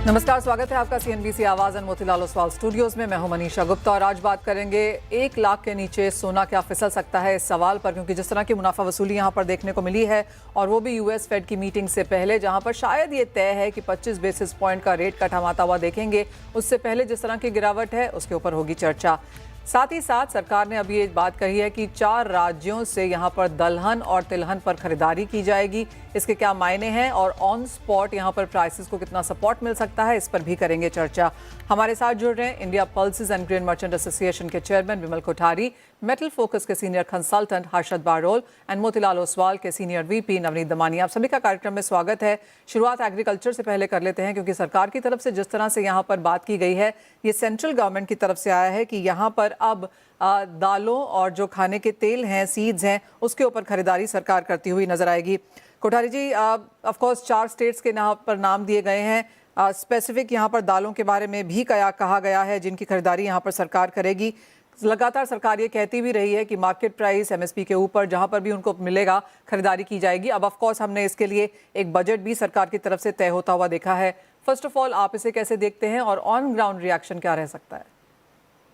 नमस्कार, स्वागत है आपका सीएनबीसी आवाज एंड मोतीलाल ओसवाल स्टूडियोज में। मैं हूं मनीषा गुप्ता और आज बात करेंगे 1 लाख के नीचे सोना क्या फिसल सकता है इस सवाल पर, क्योंकि जिस तरह की मुनाफा वसूली यहां पर देखने को मिली है और वो भी यूएस फेड की मीटिंग से पहले, जहां पर शायद ये तय है कि 25 बेसिस पॉइंट का रेट कट हमाता हुआ देखेंगे, उससे पहले जिस तरह की गिरावट है उसके ऊपर होगी चर्चा। साथ ही साथ सरकार ने अभी ये बात कही है कि 4 राज्यों से यहाँ पर दलहन और तिलहन पर खरीदारी की जाएगी। इसके क्या मायने हैं और ऑन स्पॉट यहाँ पर प्राइसेस को कितना सपोर्ट मिल सकता है, इस पर भी करेंगे चर्चा। हमारे साथ जुड़ रहे हैं India pulses and grain merchant association के chairman Vimal Kothari, metal focus के senior consultant Harshad Barol and Motilal Oswal के सीनियर वीपी नवनीत दमानी। आप सभी का कार्यक्रम में स्वागत है। शुरुआत एग्रीकल्चर से पहले कर लेते हैं, क्योंकि सरकार की तरफ से जिस तरह से यहाँ पर बात की गई है, ये सेंट्रल गवर्नमेंट की तरफ से आया है कि यहाँ पर अब दालों और जो खाने के तेल हैं, सीड्स हैं, उसके ऊपर खरीदारी सरकार करती हुई नजर आएगी। कोठारी जी, ऑफ कोर्स 4 स्टेट्स के यहाँ पर नाम दिए गए हैं। स्पेसिफिक यहाँ पर दालों के बारे में भी कहा गया है जिनकी खरीदारी यहाँ पर सरकार करेगी। लगातार सरकार ये कहती भी रही है कि मार्केट प्राइस एमएसपी के ऊपर जहाँ पर भी उनको मिलेगा खरीदारी की जाएगी। अब ऑफ कोर्स हमने इसके लिए एक बजट भी सरकार की तरफ से तय होता हुआ देखा है। फर्स्ट ऑफ ऑल, आप इसे कैसे देखते हैं और ऑन ग्राउंड रिएक्शन क्या रह सकता है?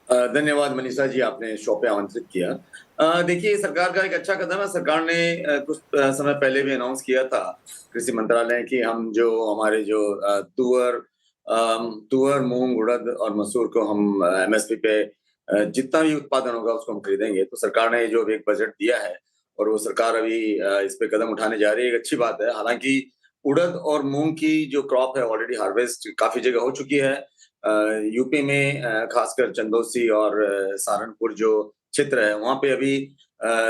धन्यवाद मनीषा जी, आपने शो पे आमंत्रित किया। देखिए, सरकार का एक अच्छा कदम है। सरकार ने कुछ समय पहले भी अनाउंस किया था कृषि मंत्रालय कि हम जो हमारे जो तुअर, मूंग, उड़द और मसूर को हम एमएसपी पे जितना भी उत्पादन होगा उसको हम खरीदेंगे। तो सरकार ने जो एक बजट दिया है और वो सरकार अभी इस पे कदम उठाने जा रही है, एक अच्छी बात है। हालांकि उड़द और मूंग की जो क्रॉप है ऑलरेडी हार्वेस्ट काफी जगह हो चुकी है। यूपी में खासकर चंदौसी और सहारनपुर जो क्षेत्र है, वहाँ पे अभी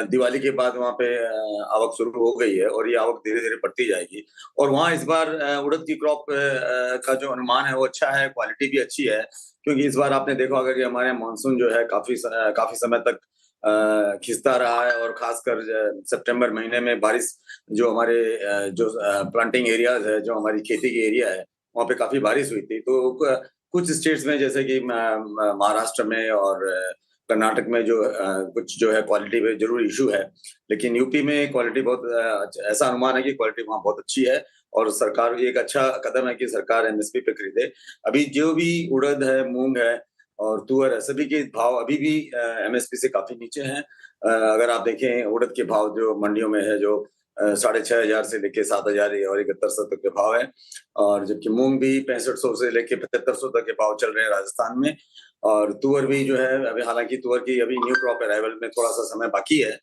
दिवाली के बाद वहाँ पे आवक शुरू हो गई है और ये आवक धीरे-धीरे बढ़ती जाएगी। और वहाँ इस बार उड़द की क्रॉप का जो अनुमान है वो अच्छा है, क्वालिटी भी अच्छी है। क्योंकि इस बार आपने देखा होगा कि हमारे यहाँ मानसून जो है काफी समय तक खिंचता रहा है और खासकर सितंबर महीने में बारिश जो हमारे प्लांटिंग एरियाज है, जो हमारी खेती की एरिया है, वहाँ पे काफी बारिश हुई थी। तो कुछ स्टेट्स में जैसे कि महाराष्ट्र में और कर्नाटक में जो कुछ जो है क्वालिटी पे जरूर इशू है, लेकिन यूपी में क्वालिटी बहुत ऐसा अनुमान है कि क्वालिटी वहाँ बहुत अच्छी है और सरकार एक अच्छा कदम है कि सरकार एमएसपी पे खरीदे। अभी जो भी उड़द है, मूंग है और तुअर है, सभी के भाव अभी भी एमएसपी से काफी नीचे हैं। अगर आप देखें उड़द के भाव जो मंडियों में है, जो 6,500 से लेके 7,000 और 7100 तक के भाव है, और जबकि मूंग भी 6500 से लेके 7500 तक के भाव चल रहे हैं राजस्थान में। और तुअर भी जो है, अभी हालांकि तुअर की अभी न्यू क्रॉप अराइवल में थोड़ा सा समय बाकी है।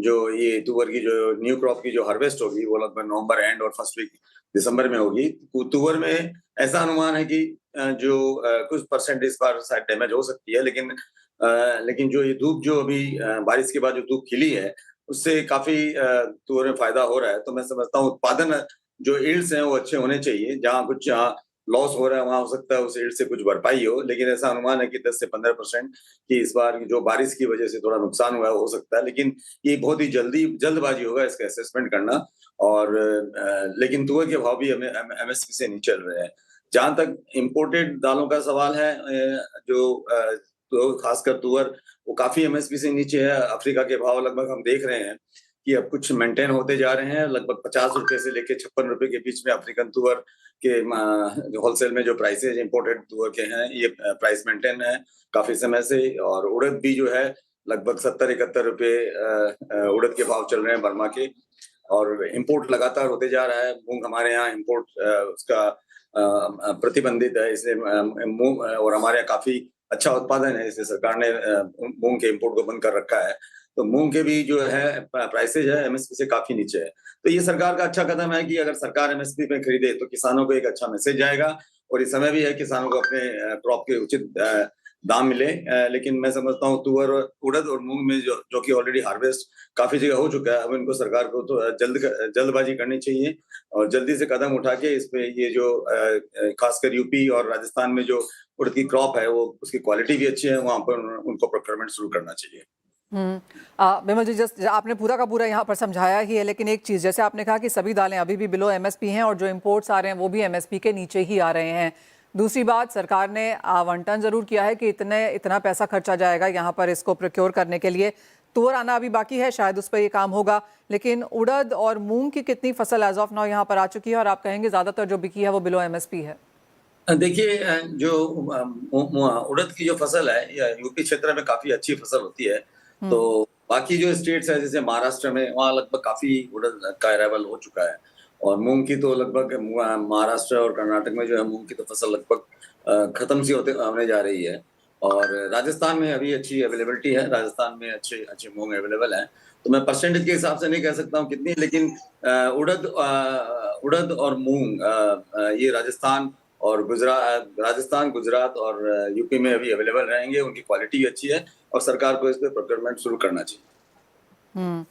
जो ये तुअर की जो न्यू क्रॉप की जो हार्वेस्ट होगी वो लगभग नवंबर एंड और फर्स्ट वीक दिसंबर में होगी। तुअर में ऐसा अनुमान है कि कुछ परसेंट इस बार शायद डैमेज हो सकती है, लेकिन जो ये धूप जो अभी बारिश के बाद जो धूप खिली है, उससे काफी तुअर में फायदा हो रहा है। तो मैं समझता हूँ उत्पादन जो यील्ड्स हैं वो अच्छे होने चाहिए। जहाँ लॉस हो रहा है वहाँ हो सकता है उस यील्ड से कुछ भरपाई हो, लेकिन ऐसा अनुमान है कि 10 से 15% की इस बार जो बारिश की वजह से थोड़ा नुकसान हुआ है हो सकता है। लेकिन ये बहुत ही जल्दबाजी होगा इसका असेसमेंट करना। और लेकिन तुअर के भाव भी हमें एमएसपी से नहीं चल रहे हैं। जहां तक इम्पोर्टेड दालों का सवाल है, तो खासकर तुअर वो काफी एमएसपी से नीचे है। अफ्रीका के भाव लगभग हम देख रहे हैं कि अब कुछ मेंटेन होते जा रहे हैं। लगभग 50 रुपए से लेके 56 रुपए के बीच में अफ्रीकन तुअर के होलसेल में जो प्राइसेज इम्पोर्टेड तुअर के हैं, ये प्राइस मेंटेन है काफी समय से। और उड़द भी जो है लगभग 70-71 रुपए उड़द के भाव चल रहे हैं बर्मा के। और इम्पोर्ट लगातार होते जा रहा है। मूंग हमारे यहाँ इम्पोर्ट उसका प्रतिबंधित है, इसलिए मूंग और हमारे यहाँ काफी अच्छा उत्पादन है, इसलिए सरकार ने मूंग के इम्पोर्ट को बंद कर रखा है। तो मूंग के भी जो है प्राइसेज है एमएसपी से काफी नीचे है। तो ये सरकार का अच्छा कदम है कि अगर सरकार एमएसपी पे खरीदे तो किसानों को एक अच्छा मैसेज जाएगा और इस समय भी है किसानों को अपने क्रॉप के उचित दाम मिले। लेकिन मैं समझता हूँ तुअर, उड़द और मूंग में जो कि ऑलरेडी हार्वेस्ट काफी जगह हो चुका है, अब इनको सरकार को तो जल्दबाजी करनी चाहिए और जल्दी से कदम उठा के इसमें ये जो खासकर यूपी और राजस्थान में जो उड़द की क्रॉप है वो उसकी क्वालिटी भी अच्छी है, वहां पर उनको प्रोक्योरमेंट शुरू करना चाहिए। विमल जी, जस्ट आपने पूरा का पूरा यहाँ पर समझाया ही है, लेकिन एक चीज़, जैसे आपने कहा कि सभी दालें अभी भी बिलो एमएसपी हैं और जो इंपोर्ट्स आ रहे हैं वो भी एमएसपी के नीचे ही आ रहे हैं। दूसरी बात, सरकार ने आवंटन जरूर किया है कि इतना पैसा खर्चा जाएगा यहाँ पर इसको प्रोक्योर करने के लिए। तुअर आना अभी बाकी है, शायद उस पर ये काम होगा, लेकिन उड़द और मूंग की कितनी फसल एज ऑफ नाउ यहाँ पर आ चुकी है और आप कहेंगे ज्यादातर जो बिकी है वो बिलो एमएसपी है? देखिए जो उड़द की जो फसल है या यूपी क्षेत्र में काफी अच्छी फसल होती है। तो हम्म। बाकी जो स्टेट्स है जैसे महाराष्ट्र में वहाँ लगभग काफी उड़द का अराइवल हो चुका है। और मूंग की तो लगभग महाराष्ट्र और कर्नाटक में जो है मूंग की तो फसल लगभग खत्म सी होने जा रही है। और राजस्थान में अभी अच्छी अवेलेबिलिटी है, राजस्थान में अच्छे अच्छे मूंग अवेलेबल हैं। तो मैं परसेंटेज के हिसाब से नहीं कह सकता हूँ कितनी, लेकिन उड़द और मूंग ये राजस्थान, गुजरात और यूपी में अभी अवेलेबल रहेंगे। उनकी क्वालिटी अच्छी है और सरकार को इस पे प्रोक्योरमेंट शुरू करना चाहिए। हम्म।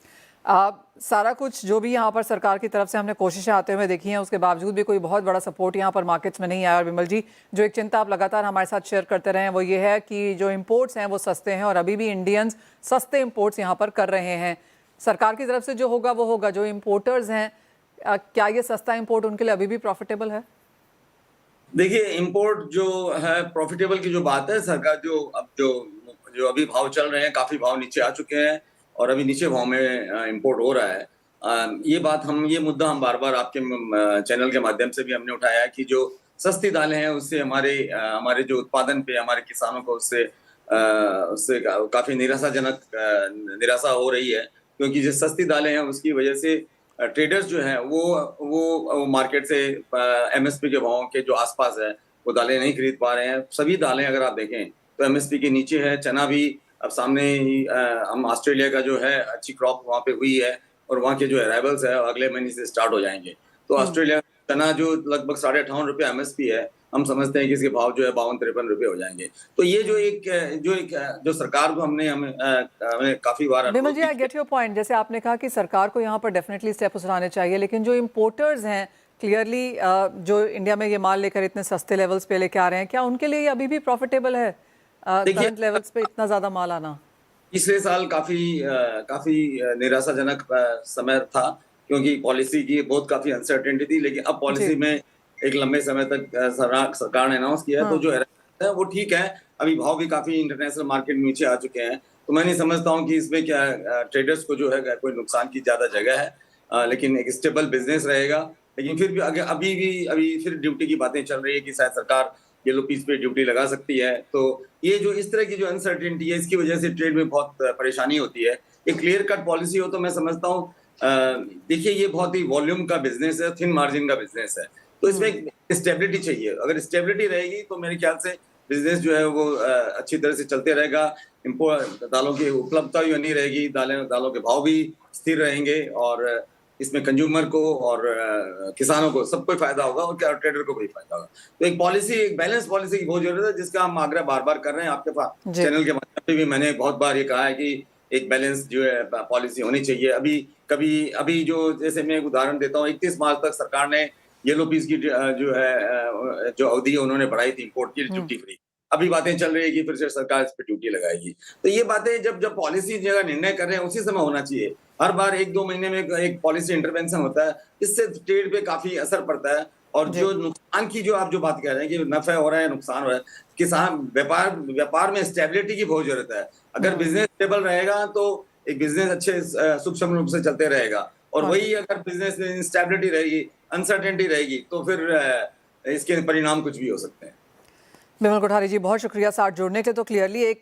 सारा कुछ जो भी यहाँ पर सरकार की तरफ से हमने कोशिशें आते हुए देखी हैं, उसके बावजूद भी कोई बहुत बड़ा सपोर्ट यहाँ पर मार्केट्स में नहीं आया। और विमल जी, जो एक चिंता आप लगातार हमारे साथ शेयर करते रहे हैं वो ये है कि जो इम्पोर्ट्स हैं वो सस्ते हैं और अभी भी इंडियंस सस्ते इम्पोर्ट्स यहाँ पर कर रहे हैं। सरकार की तरफ से जो होगा वो होगा, जो इम्पोर्टर्स हैं क्या ये सस्ता इम्पोर्ट उनके लिए अभी भी प्रॉफिटेबल है? देखिए इम्पोर्ट जो है प्रॉफिटेबल की जो बात है, सरकार जो अब जो जो अभी भाव चल रहे हैं, काफी भाव नीचे आ चुके हैं और अभी नीचे भाव में इम्पोर्ट हो रहा है। ये मुद्दा हम बार बार आपके चैनल के माध्यम से भी हमने उठाया है कि जो सस्ती दालें हैं उससे हमारे जो उत्पादन पे हमारे किसानों को उससे काफी निराशाजनक निराशा हो रही है, क्योंकि जो सस्ती दालें हैं उसकी वजह से ट्रेडर्स जो हैं वो मार्केट से एमएसपी के भाव के जो आसपास है वो दालें नहीं खरीद पा रहे हैं। सभी दालें अगर आप देखें तो एमएसपी के नीचे है। चना भी अब सामने ही हम ऑस्ट्रेलिया का जो है अच्छी क्रॉप वहाँ पे हुई है और वहाँ के जो अराइवल्स है अगले महीने से स्टार्ट हो जाएंगे। तो ऑस्ट्रेलिया चना जो लगभग ₹58.5 एमएसपी है, हम समझते हैं कि इसके भाव जो है 52-53 हो जाएंगे। तो ये जो सरकार को हमें काफी बार विमल अनुरोध जी, भी आई गेट योर पॉइंट। जैसे आपने कहा कि सरकार को यहाँ पर डेफिनेटली स्टेप उठाने चाहिए, लेकिन जो इम्पोर्टर्स हैं क्लियरली जो इंडिया में ये माल लेकर इतने सस्ते लेवल्स पे लेके आ रहे हैं, क्या उनके लिए ये अभी भी प्रॉफिटेबल है देखिए करंट लेवल्स पे इतना ज़्यादा माल आना? पिछले साल काफी निराशाजनक समय था, क्योंकि पॉलिसी की बहुत काफी अनसर्टेनिटी थी। लेकिन अब जी। पॉलिसी में एक लंबे समय तक सरकार ने अनाउंस किया है, तो हाँ। जो है वो ठीक है। अभी भाव भी काफी इंटरनेशनल मार्केट में नीचे आ चुके हैं। तो मैं नहीं समझता हूँ कि इसमें क्या ट्रेडर्स को जो है कोई नुकसान की ज्यादा जगह है। लेकिन एक स्टेबल बिजनेस रहेगा। लेकिन फिर भी अभी फिर ड्यूटी की बातें चल रही है कि शायद सरकार येलो पीस पे ड्यूटी लगा सकती है। तो ये जो इस तरह की जो अनसर्टेनिटी है, इसकी वजह से ट्रेड में बहुत परेशानी होती है। एक क्लियर कट पॉलिसी हो तो मैं समझता हूँ। देखिए ये बहुत ही वॉल्यूम का बिजनेस है, थिन मार्जिन का बिजनेस है। तो इसमें एक स्टेबिलिटी चाहिए। अगर स्टेबिलिटी रहेगी तो मेरे ख्याल से बिजनेस जो है वो अच्छी तरह से चलते रहेगा। दालों की उपलब्धता भी बनी रहेगी, दालों के भाव भी स्थिर रहेंगे और इसमें कंज्यूमर को और किसानों को सबको फायदा होगा और ट्रेडर को भी फायदा होगा। तो एक बैलेंस पॉलिसी की बहुत जरूरत है, जिसका हम आग्रह बार बार कर रहे हैं। आपके पास जी। चैनल के माध्यम से भी मैंने बहुत बार ये कहा है कि एक बैलेंस जो है पॉलिसी होनी चाहिए। अभी जो जैसे मैं एक उदाहरण देता हूँ, 31 मार्च तक सरकार ने येलो पीस की जो है जो अवधि है उन्होंने बढ़ाई थी इम्पोर्ट की ड्यूटी फ्री। अभी बातें चल रही है कि फिर से सरकार इस पे ड्यूटी लगाएगी। तो ये बातें जब जब पॉलिसी जगह निर्णय कर रहे हैं उसी समय होना चाहिए। हर बार 1-2 महीने में एक पॉलिसी इंटरवेंशन होता है, इससे ट्रेड पे काफी असर पड़ता है। और जी। जो नुकसान की जो आप जो बात कह रहे हैं कि नफे हो रहा है, नुकसान हो रहा है, किसान व्यापार में स्टेबिलिटी की बहुत जरूरत है। अगर बिजनेस स्टेबल रहेगा तो एक बिजनेस अच्छे सूक्ष्म रूप से चलते रहेगा। और हाँ जी। वही अगर बिजनेस में इंस्टेबिलिटी रहेगी, अनसर्टेनिटी रहेगी, तो फिर इसके परिणाम कुछ भी हो सकते हैं। विमल कोठारी जी, बहुत शुक्रिया साथ जुड़ने के लिए। तो क्लियरली एक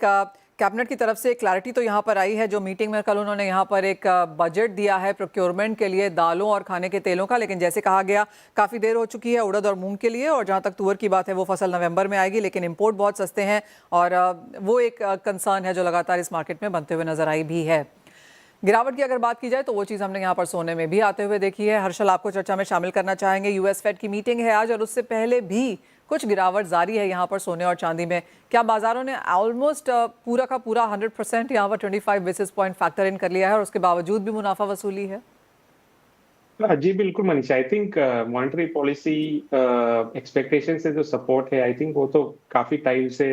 कैबिनेट की तरफ से क्लैरिटी तो यहाँ पर आई है। जो मीटिंग में कल उन्होंने यहाँ पर एक बजट दिया है प्रोक्योरमेंट के लिए दालों और खाने के तेलों का, लेकिन जैसे कहा गया काफ़ी देर हो चुकी है उड़द और मूंग के लिए। और जहाँ तक तुअर की बात है वो फसल नवंबर में आएगी, लेकिन इंपोर्ट बहुत सस्ते हैं और वो एक कंसर्न है जो लगातार इस मार्केट में बनते हुए नजर आई भी है। गिरावट की अगर बात की जाए तो वो चीज़ हमने यहाँ पर सोने में भी आते हुए देखी है। हर्षल, आपको चर्चा में शामिल करना चाहेंगे। यूएस फेड की मीटिंग है आज और उससे पहले भी कुछ गिरावट जारी है यहाँ पर सोने और चांदी में। क्या बाजारों ने ऑलमोस्ट पूरा का पूरा 100% यहाँ पर 25 बेसिस पॉइंट फैक्टर इन कर लिया है और उसके बावजूद भी मुनाफा वसूली है? जी बिल्कुल Manisha, I think monetary policy expectation से जो सपोर्ट है, आई थिंक वो तो काफी टाइम से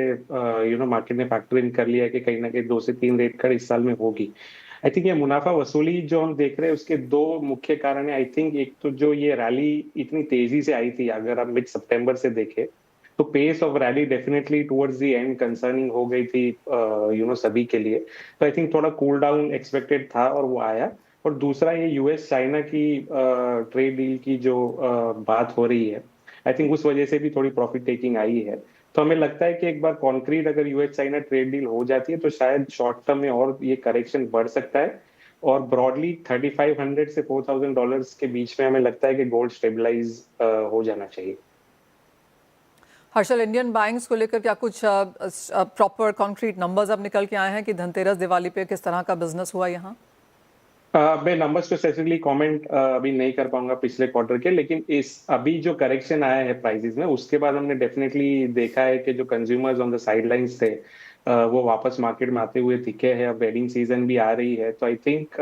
मार्केट ने फैक्टर इन कर लिया है कि कहीं ना कहीं 2 से 3 रेट कट इस साल में होगी। आई थिंक ये मुनाफा वसूली जो हम देख रहे हैं उसके 2 मुख्य कारण है। आई थिंक एक तो जो ये रैली इतनी तेजी से आई थी, अगर आप मिड सितंबर से देखें तो pace of rally definitely towards the end concerning हो गई थी सभी के लिए। तो आई थिंक थोड़ा कूल डाउन एक्सपेक्टेड था और वो आया। और दूसरा ये यूएस चाइना की ट्रेड डील की जो बात हो रही है, आई थिंक उस वजह से भी थोड़ी प्रॉफिट टेकिंग आई है। तो हमें लगता है कि एक बार कॉन्क्रीट अगर यूएस चाइना ट्रेड डील हो जाती है तो शायद शॉर्ट टर्म में और ये करेक्शन बढ़ सकता है, और ब्रॉडली 3500 से $4000 के बीच में हमें लगता है कि गोल्ड स्टेबलाइज हो जाना चाहिए। हर्षल, इंडियन बैंक्स को लेकर क्या कुछ प्रॉपर कॉन्क्रीट नंबर्स अब निकल के आए हैं कि धनतेरस दिवाली पे किस तरह का बिजनेस हुआ यहाँ? मैं नंबर्स पे स्पेसिफिकली कमेंट अभी नहीं कर पाऊंगा पिछले क्वार्टर के, लेकिन इस अभी जो करेक्शन आया है प्राइसेस में उसके बाद हमने डेफिनेटली देखा है कि जो कंज्यूमर्स ऑन द साइडलाइंस थे वो वापस मार्केट में आते हुए दिखे हैं। अब वेडिंग सीजन भी आ रही है तो I think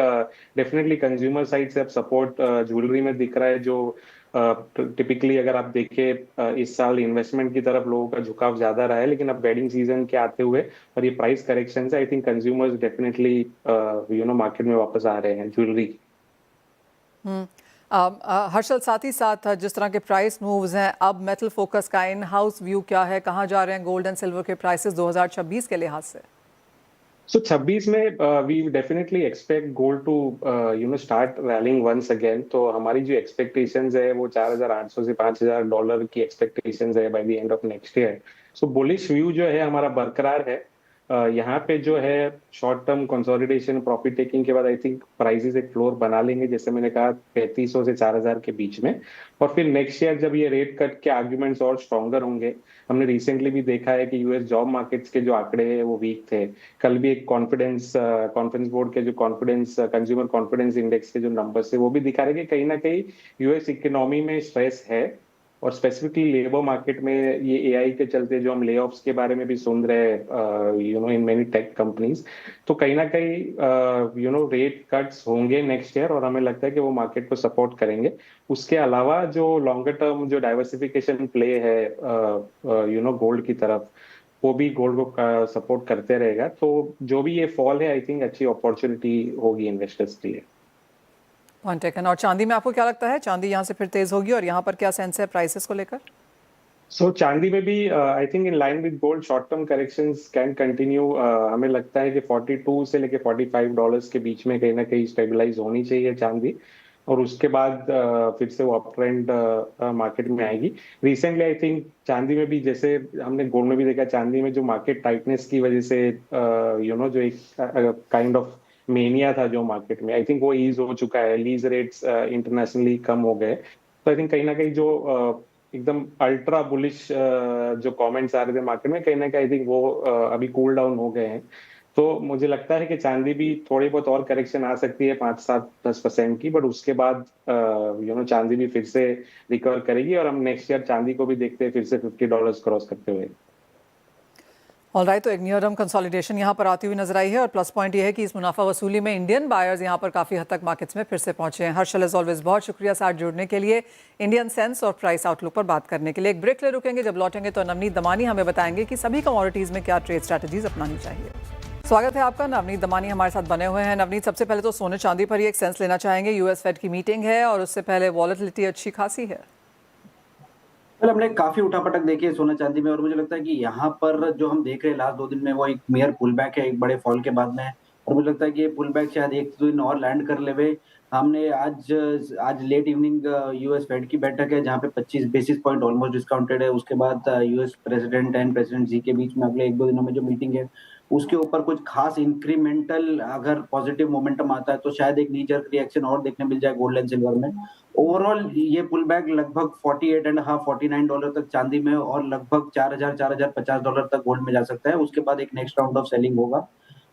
definitely consumer side से अब सपोर्ट ज्वेलरी में दिख रहा है, जो टिपिकली अगर आप देखें इस साल इन्वेस्टमेंट की तरफ लोगों का झुकाव ज्यादा रहा है, लेकिन अब वेडिंग सीजन के आते हुए और ये प्राइस करेक्शन से I think consumers definitely market में वापस आ रहे हैं ज्वेलरी। हर्षल, साथ ही साथ जिस तरह के प्राइस मूव्स हैं, अब मेटल फोकस का इन हाउस व्यू क्या है? कहाँ जा रहे हैं गोल्ड एंड सिल्वर के प्राइसेस 2026 के लिहाज से? So 26 में we definitely expect gold to start rallying once again। तो हमारी जो expectations है वो 4800 से $5000 की expectations है by the end of next year। So bullish view जो है हमारा बरकरार है। यहाँ पे जो है short term consolidation profit taking के बाद आई थिंक प्राइसेस एक फ्लोर बना लेंगे, जैसे मैंने कहा 3500 से 4000 के बीच में। और फिर नेक्स्ट ईयर जब ये रेट कट के आर्ग्यूमेंट्स और स्ट्रॉन्गर होंगे, हमने रिसेंटली भी देखा है कि यूएस जॉब मार्केट्स के जो आंकड़े हैं वो वीक थे। कल भी एक कॉन्फ्रेंस बोर्ड के जो कंज्यूमर कॉन्फिडेंस इंडेक्स के जो नंबर्स थे वो भी दिखा रहे कि कहीं ना कहीं यूएस इकोनॉमी में स्ट्रेस है, और स्पेसिफिकली लेबर मार्केट में ये एआई के चलते जो हम लेऑफ्स के बारे में भी सुन रहे हैं इन मेनी टेक कंपनीज, तो कहीं ना कहीं रेट कट्स होंगे नेक्स्ट ईयर और हमें लगता है कि वो मार्केट को सपोर्ट करेंगे। उसके अलावा जो लॉन्गर टर्म जो डाइवर्सिफिकेशन प्ले है गोल्ड की तरफ, वो भी गोल्ड को सपोर्ट करते रहेगा। तो जो भी ये फॉल है आई थिंक अच्छी अपॉर्चुनिटी होगी इन्वेस्टर्स के लिए। Point taken. और चांदी में आपको क्या लगता है, चांदी यहाँ से फिर तेज होगी और यहाँ पर क्या सेंस है प्राइसेस को लेकर? चांदी में भी I think in line with gold short term corrections can continue. हमें लगता है कि 42 से लेके $45 के बीच में कहीं ना कहीं स्टेबलाइज होनी चाहिए चांदी, और उसके बाद फिर से वो अप ट्रेंड मार्केट में आएगी। रिसेंटली आई थिंक चांदी में भी, जैसे हमने गोल्ड में भी देखा, चांदी में जो मार्केट टाइटनेस की वजह से जो एक काइंड ऑफ मेनिया था जो मार्केट में, आई थिंक वो ईज हो चुका है। लीज रेट्स इंटरनेशनली कम हो गए, तो आई थिंक कहीं ना कहीं जो एकदम अल्ट्रा बुलिश जो कमेंट्स आ रहे थे मार्केट में, कहीं ना कहीं आई थिंक वो अभी कूल डाउन हो गए हैं। तो मुझे लगता है कि चांदी भी थोड़ी बहुत और करेक्शन आ सकती है 5-7-10% की, बट उसके बाद चांदी भी फिर से रिकवर करेगी और हम नेक्स्ट ईयर चांदी को भी देखते हैं फिर से $50 क्रॉस करते हुए। ऑलराइट, तो एक नियर टर्म कंसोलिडेशन यहाँ पर आती हुई नजर आई है, और प्लस पॉइंट ये है कि इस मुनाफा वसूली में इंडियन बायर्स यहाँ पर काफ़ी हद तक मार्केट्स में फिर से पहुंचे हैं। हर्षल, एज ऑलवेज बहुत शुक्रिया साथ जुड़ने के लिए, इंडियन सेंस और प्राइस आउटलुक पर बात करने के लिए। एक ब्रेक ले रुकेंगे, जब लौटेंगे तो नवनीत दमानी हमें बताएंगे कि सभी कमोडिटीज़ में क्या ट्रेड स्ट्रैटेजीज अपनानी चाहिए। स्वागत है आपका, नवनीत दमानी हमारे साथ बने हुए हैं। नवनीत, सबसे पहले तो सोने चांदी पर ही एक सेंस लेना चाहेंगे। यूएस फेड की मीटिंग है और उससे पहले वॉलेटिलिटी अच्छी खासी है। हमने काफी उठापटक देखी है सोना चांदी में, और मुझे लगता है कि यहाँ पर जो हम देख रहे हैं लास्ट 2 दिन में वो एक मेयर पुल बैक है, एक बड़े फॉल के बाद में है, और मुझे लगता है कि ये पुल बैक शायद 1-2 दिन और लैंड कर लेवे। हमने आज लेट इवनिंग यूएस फेड की बैठक है जहाँ पे 25 बेसिस पॉइंट ऑलमोस्ट डिस्काउंटेड है। उसके बाद यूएस प्रेसिडेंट एंड प्रेसिडेंट जी के बीच में अगले 1-2 दिनों में जो मीटिंग है उसके ऊपर कुछ खास इंक्रीमेंटल अगर पॉजिटिव मोमेंटम आता है तो शायद एक नी जर्क रिएक्शन और देखने मिल जाए गोल्ड एंड सिल्वर में। ओवरऑल ये पुल बैक लगभग 48.5 $49 तक चांदी में और लगभग $4000-4050 तक गोल्ड में जा सकता है। उसके बाद एक नेक्स्ट राउंड ऑफ सेलिंग होगा,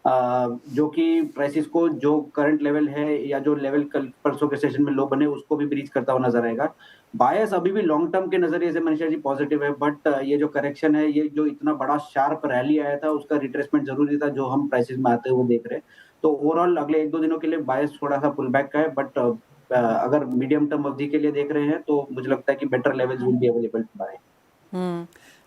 जो कि प्राइसेस को जो करंट लेवल है या जो लेवल कल परसों के सेशन में लो बने उसको भी ब्रीच करता हुआ नजर आएगा। बायस अभी भी लॉन्ग टर्म के नजरिए से मनीषा जी पॉजिटिव है, बट ये जो करेक्शन है, ये जो इतना बड़ा शार्प रैली आया था उसका रिट्रेसमेंट जरूरी था जो हम प्राइसेस में आते हुए देख रहे हैं। तो ओवरऑल अगले 1-2 दिनों के लिए बायस थोड़ा सा पुल बैक का है, बट अगर मीडियम टर्म अवधि के लिए देख रहे हैं तो मुझे लगता है कि better levels will be available to buy.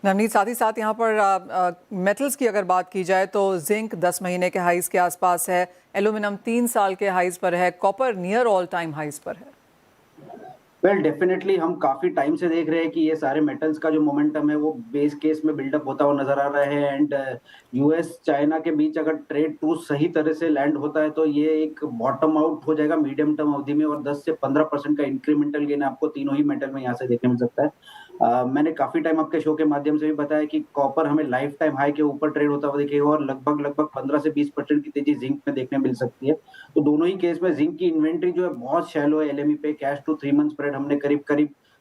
Navneet, साथ ही साथ यहाँ पर मेटल्स की अगर बात की जाए तो जिंक 10 महीने के हाइज के आसपास है, एल्यूमिनियम 3 साल के हाइज पर है, copper near all time highs पर है। वेल डेफिनेटली हम काफी टाइम से देख रहे हैं कि ये सारे मेटल्स का जो मोमेंटम है वो बेस केस में बिल्डअप होता हुआ नजर आ रहा है, एंड यूएस चाइना के बीच अगर ट्रेड टूर सही तरह से लैंड होता है तो ये एक बॉटम आउट हो जाएगा मीडियम टर्म अवधि में, और 10 से 15% का इंक्रीमेंटल गेन आपको तीनों ही मेटल में यहाँ से देखने मिल सकता है। मैंने काफी टाइम आपके शो के माध्यम से भी बताया कि कॉपर हमें लाइफ टाइम हाई के ऊपर ट्रेड होता हुआ दिखेगा और लगभग 15 से 20% की तेजी जिंक में देखने मिल सकती है। तो दोनों ही केस में जिंक की इन्वेंट्री जो है बहुत शैलो है एलएमई पे। कैश टू 3 मंथ स्प्रेड हमने करीब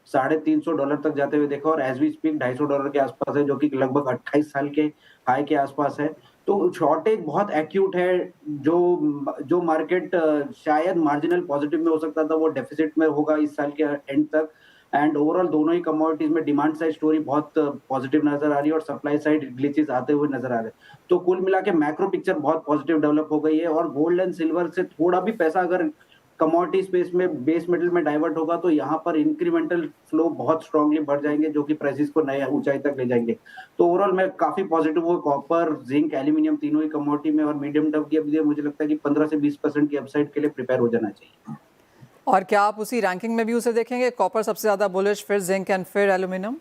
$350 तक जाते हुए देखा और एज वी स्पीक $250 के आसपास है, जो कि लगभग 28 साल के हाई के आसपास है। तो शॉर्टेज बहुत एक्यूट है। जो मार्केट शायद मार्जिनल पॉजिटिव में हो सकता था, वो डेफिसिट में होगा इस साल के एंड तक। एंड ओवरऑल दोनों ही कमोडिटीज में डिमांड साइड स्टोरी बहुत पॉजिटिव नजर आ रही है और सप्लाई साइड ग्लिचेस आते हुए नजर आ रहे हैं। तो कुल मिला के मैक्रो पिक्चर बहुत पॉजिटिव डेवलप हो गई है और गोल्ड एंड सिल्वर से थोड़ा भी पैसा अगर कमोडिटी स्पेस में बेस मेटल में डाइवर्ट होगा तो यहाँ पर इंक्रीमेंटल फ्लो बहुत स्ट्रांगली बढ़ जाएंगे, जो कि प्राइसेस को नए ऊंचाई तक ले जाएंगे। तो ओवरऑल मैं काफी पॉजिटिव हूँ कॉपर, जिंक, एल्यूमिनियम तीनों ही कमोडिटी में और मीडियम टर्म की अभी मुझे लगता है कि 15 से 20% की अपसाइड के लिए प्रिपेयर हो जाना चाहिए। और क्या आप उसी रैंकिंग में भी उसे देखेंगे, कॉपर सबसे ज्यादा बुलिश, फिर जिंक एंड फिर एल्यूमिनियम?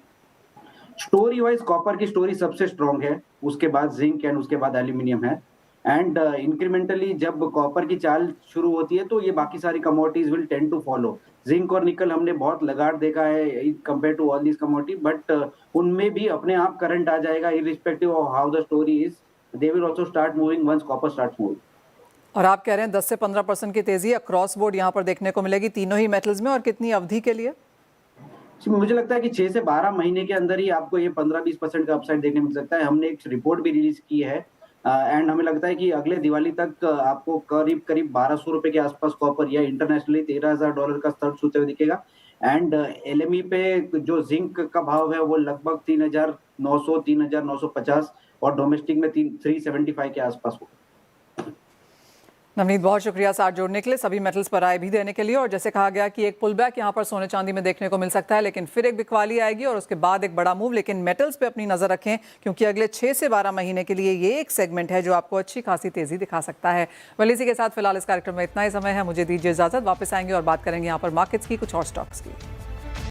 स्टोरी वाइज कॉपर की स्टोरी सबसे स्ट्रांग है, उसके बाद जिंक एंड उसके बाद एल्यूमिनियम है। एंड इंक्रीमेंटली जब कॉपर की चाल शुरू होती है तो ये बाकी सारी commodities will tend to follow. Zinc और निकल हमने बहुत लगाड़ देखा है compare to all this commodity, but उनमें भी अपने आप करंट आ जाएगा irrespective of how the story is. They will also start moving once copper starts moving. और आप कह रहे हैं 10 से 15% की तेजी अक्रॉस बोर्ड यहाँ पर देखने को मिलेगी तीनों ही मेटल्स में, और कितनी अवधि के लिए? मुझे लगता है कि 6 से 12 महीने के अंदर ही आपको ये 15-20% का अपसाइड देखने मिल सकता है। हमने एक रिपोर्ट भी रिलीज की है एंड हमें लगता है कि अगले दिवाली तक आपको करीब 1200 रुपए के आसपास कॉपर या इंटरनेशनली $13,000 का स्तर छूते हुए दिखेगा। एंड एलएमई पे जो जिंक का भाव है वो लगभग 3,900 3,950 और डोमेस्टिक में 375 के आसपास होगा। नवनीत, बहुत शुक्रिया साथ जोड़ने के लिए, सभी मेटल्स पर राय भी देने के लिए। और जैसे कहा गया कि एक पुल बैक यहाँ पर सोने चांदी में देखने को मिल सकता है, लेकिन फिर एक बिकवाली आएगी और उसके बाद एक बड़ा मूव। लेकिन मेटल्स पे अपनी नजर रखें, क्योंकि अगले 6 से 12 महीने के लिए ये एक सेगमेंट है जो आपको अच्छी खासी तेजी दिखा सकता है। वेल, इसी के साथ फिलहाल इस कार्यक्रम में इतना ही समय है, मुझे दीजिए इजाजत। वापस आएंगे और बात करेंगे यहाँ पर मार्केट्स की, कुछ और स्टॉक्स की।